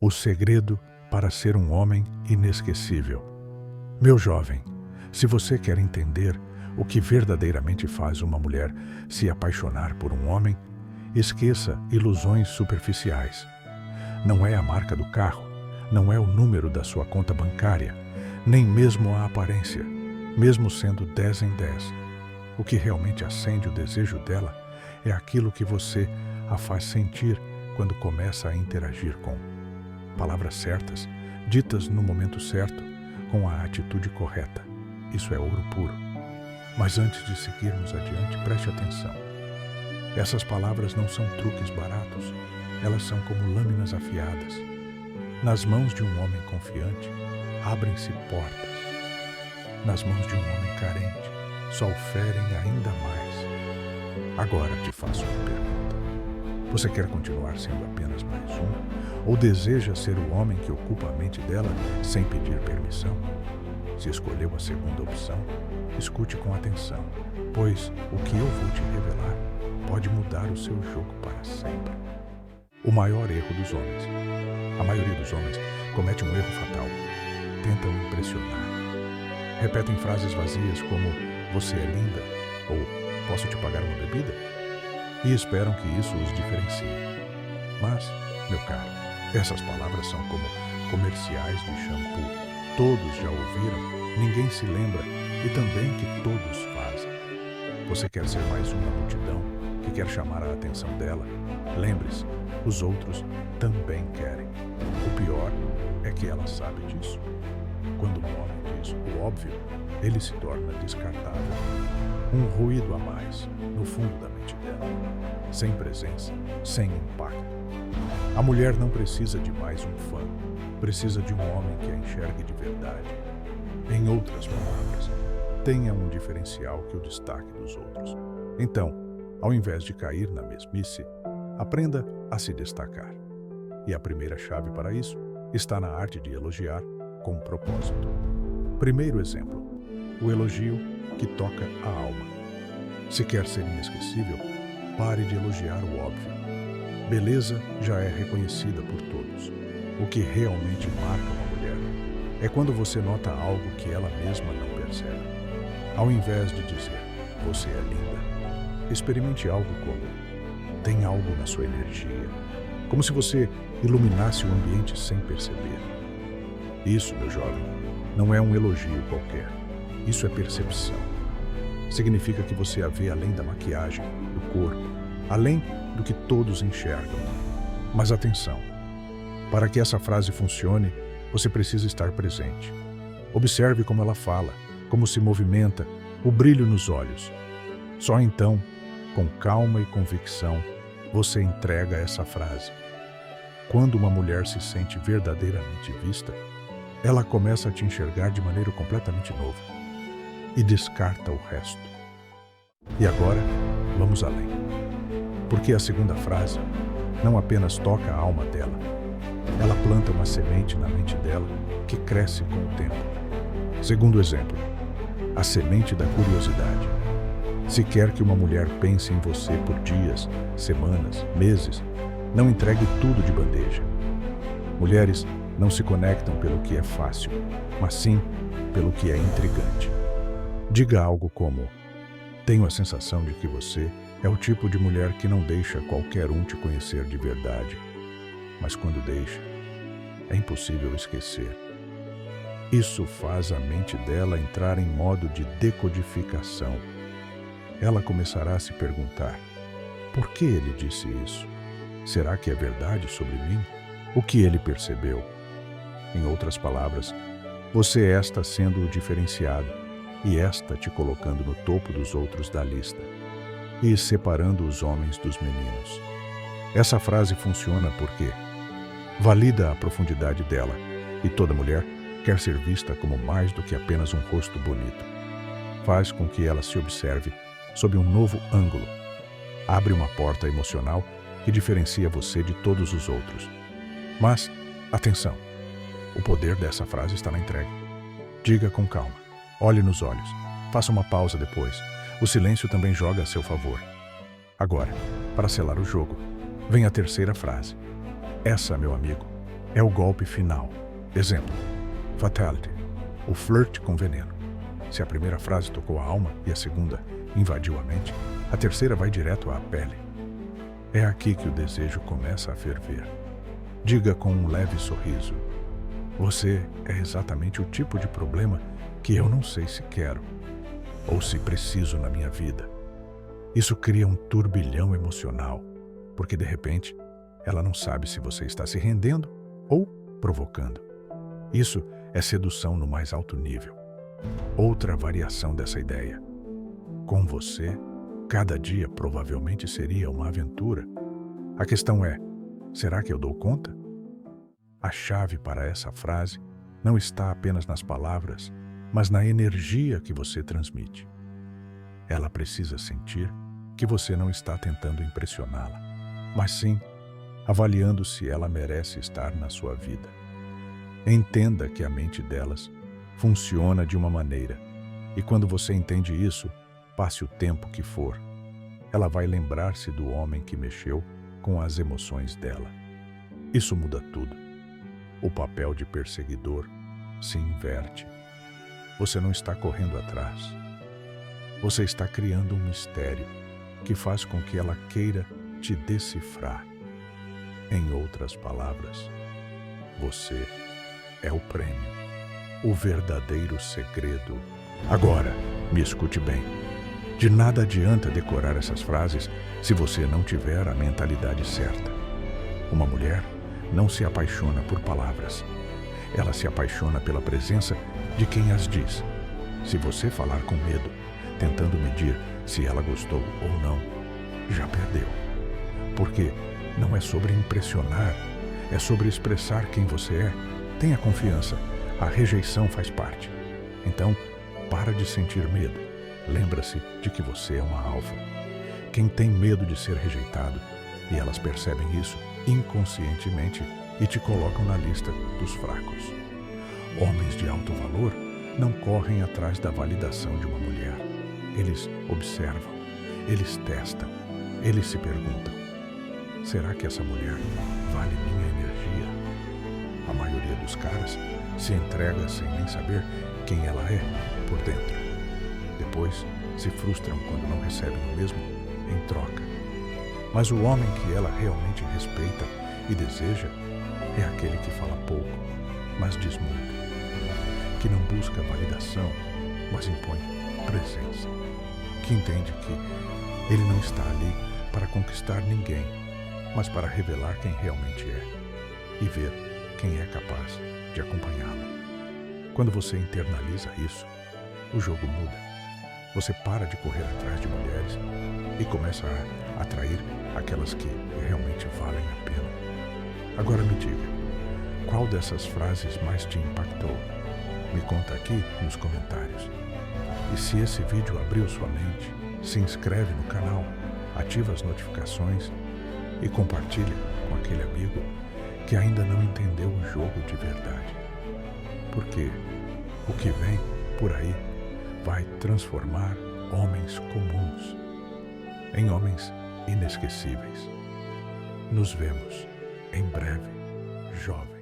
O segredo para ser um homem inesquecível. Meu jovem, se você quer entender o que verdadeiramente faz uma mulher se apaixonar por um homem, esqueça ilusões superficiais. Não é a marca do carro, não é o número da sua conta bancária, nem mesmo a aparência, mesmo sendo 10 em 10. O que realmente acende o desejo dela é aquilo que você a faz sentir quando começa a interagir com. Palavras certas, ditas no momento certo, com a atitude correta. Isso é ouro puro. Mas antes de seguirmos adiante, preste atenção. Essas palavras não são truques baratos, elas são como lâminas afiadas. Nas mãos de um homem confiante, abrem-se portas. Nas mãos de um homem carente, só o ferem ainda mais. Agora te faço uma pergunta. Você quer continuar sendo apenas mais um? Ou deseja ser o homem que ocupa a mente dela sem pedir permissão? Se escolheu a segunda opção, escute com atenção, pois o que eu vou te revelar pode mudar o seu jogo para sempre. O maior erro dos homens. A maioria dos homens comete um erro fatal. Tentam impressionar. Repetem frases vazias como "você é linda" ou "posso te pagar uma bebida?" e esperam que isso os diferencie. Mas, meu caro, essas palavras são como comerciais de shampoo. Todos já ouviram, ninguém se lembra e também que todos fazem. Você quer ser mais um na multidão que quer chamar a atenção dela? Lembre-se, os outros também querem. O pior é que ela sabe disso. Quando um homem diz o óbvio, ele se torna descartável. Um ruído a mais, no fundo da mente dela. Sem presença, sem impacto. A mulher não precisa de mais um fã. Precisa de um homem que a enxergue de verdade. Em outras palavras, tenha um diferencial que o destaque dos outros. Então, ao invés de cair na mesmice, aprenda a se destacar. E a primeira chave para isso está na arte de elogiar com propósito. Primeiro exemplo, o elogio que toca a alma. Se quer ser inesquecível, pare de elogiar o óbvio. Beleza já é reconhecida por todos. O que realmente marca uma mulher é quando você nota algo que ela mesma não percebe. Ao invés de dizer, você é linda, experimente algo como, tem algo na sua energia, como se você iluminasse o ambiente sem perceber. Isso, meu jovem, não é um elogio qualquer. Isso é percepção. Significa que você a vê além da maquiagem, do corpo, além do que todos enxergam. Mas atenção, para que essa frase funcione, você precisa estar presente. Observe como ela fala, como se movimenta, o brilho nos olhos. Só então, com calma e convicção, você entrega essa frase. Quando uma mulher se sente verdadeiramente vista, ela começa a te enxergar de maneira completamente nova e descarta o resto. E agora, vamos além. Porque a segunda frase não apenas toca a alma dela, ela planta uma semente na mente dela que cresce com o tempo. Segundo exemplo, a semente da curiosidade. Se quer que uma mulher pense em você por dias, semanas, meses, não entregue tudo de bandeja. Mulheres não se conectam pelo que é fácil, mas sim pelo que é intrigante. Diga algo como, tenho a sensação de que você é o tipo de mulher que não deixa qualquer um te conhecer de verdade, mas quando deixa, é impossível esquecer. Isso faz a mente dela entrar em modo de decodificação. Ela começará a se perguntar, por que ele disse isso? Será que é verdade sobre mim? O que ele percebeu? Em outras palavras, você está sendo o diferenciado e esta te colocando no topo dos outros da lista e separando os homens dos meninos. Essa frase funciona porque valida a profundidade dela e toda mulher quer ser vista como mais do que apenas um rosto bonito. Faz com que ela se observe sob um novo ângulo. Abre uma porta emocional que diferencia você de todos os outros. Mas, atenção, o poder dessa frase está na entrega. Diga com calma, olhe nos olhos, faça uma pausa depois. O silêncio também joga a seu favor. Agora, para selar o jogo, vem a terceira frase. Essa, meu amigo, É o golpe final. Exemplo: fatality, o flerte com veneno. Se a primeira frase tocou a alma e a segunda invadiu a mente, a terceira vai direto à pele. É aqui que o desejo começa a ferver. Diga com um leve sorriso: você é exatamente o tipo de problema que eu não sei se quero ou se preciso na minha vida. Isso cria um turbilhão emocional, porque de repente ela não sabe se você está se rendendo ou provocando. Isso é sedução no mais alto nível. Outra variação dessa ideia: com você, cada dia provavelmente seria uma aventura. A questão é: será que eu dou conta? A chave para essa frase não está apenas nas palavras, mas na energia que você transmite. Ela precisa sentir que você não está tentando impressioná-la, mas sim avaliando se ela merece estar na sua vida. Entenda que a mente delas funciona de uma maneira, e quando você entende isso, passe o tempo que for, ela vai lembrar-se do homem que mexeu com as emoções dela. Isso muda tudo. O papel de perseguidor se inverte. Você não está correndo atrás. Você está criando um mistério que faz com que ela queira te decifrar. Em outras palavras, você é o prêmio, o verdadeiro segredo. Agora, me escute bem. De nada adianta decorar essas frases se você não tiver a mentalidade certa. Uma mulher não se apaixona por palavras. Ela se apaixona pela presença de quem as diz. Se você falar com medo, tentando medir se ela gostou ou não, já perdeu. Porque não é sobre impressionar, é sobre expressar quem você é. Tenha confiança, a rejeição faz parte. Então, para de sentir medo. Lembra-se de que você é uma alfa. Quem tem medo de ser rejeitado, e elas percebem isso inconscientemente e te colocam na lista dos fracos. Homens de alto valor não correm atrás da validação de uma mulher. Eles observam, eles testam, eles se perguntam: será que essa mulher vale minha energia? A maioria dos caras se entrega sem nem saber quem ela é por dentro. Depois se frustram quando não recebem o mesmo em troca. Mas o homem que ela realmente respeita e deseja é aquele que fala pouco, mas diz muito. Que não busca validação, mas impõe presença. Que entende que ele não está ali para conquistar ninguém, mas para revelar quem realmente é e ver quem é capaz de acompanhá-lo. Quando você internaliza isso, o jogo muda. Você para de correr atrás de mulheres e começa a atrair aquelas que realmente valem a pena. Agora me diga, qual dessas frases mais te impactou? Me conta aqui nos comentários. E se esse vídeo abriu sua mente, se inscreve no canal, ativa as notificações e compartilha com aquele amigo que ainda não entendeu o jogo de verdade. Porque o que vem por aí vai transformar homens comuns em homens inesquecíveis. Nos vemos em breve, jovem.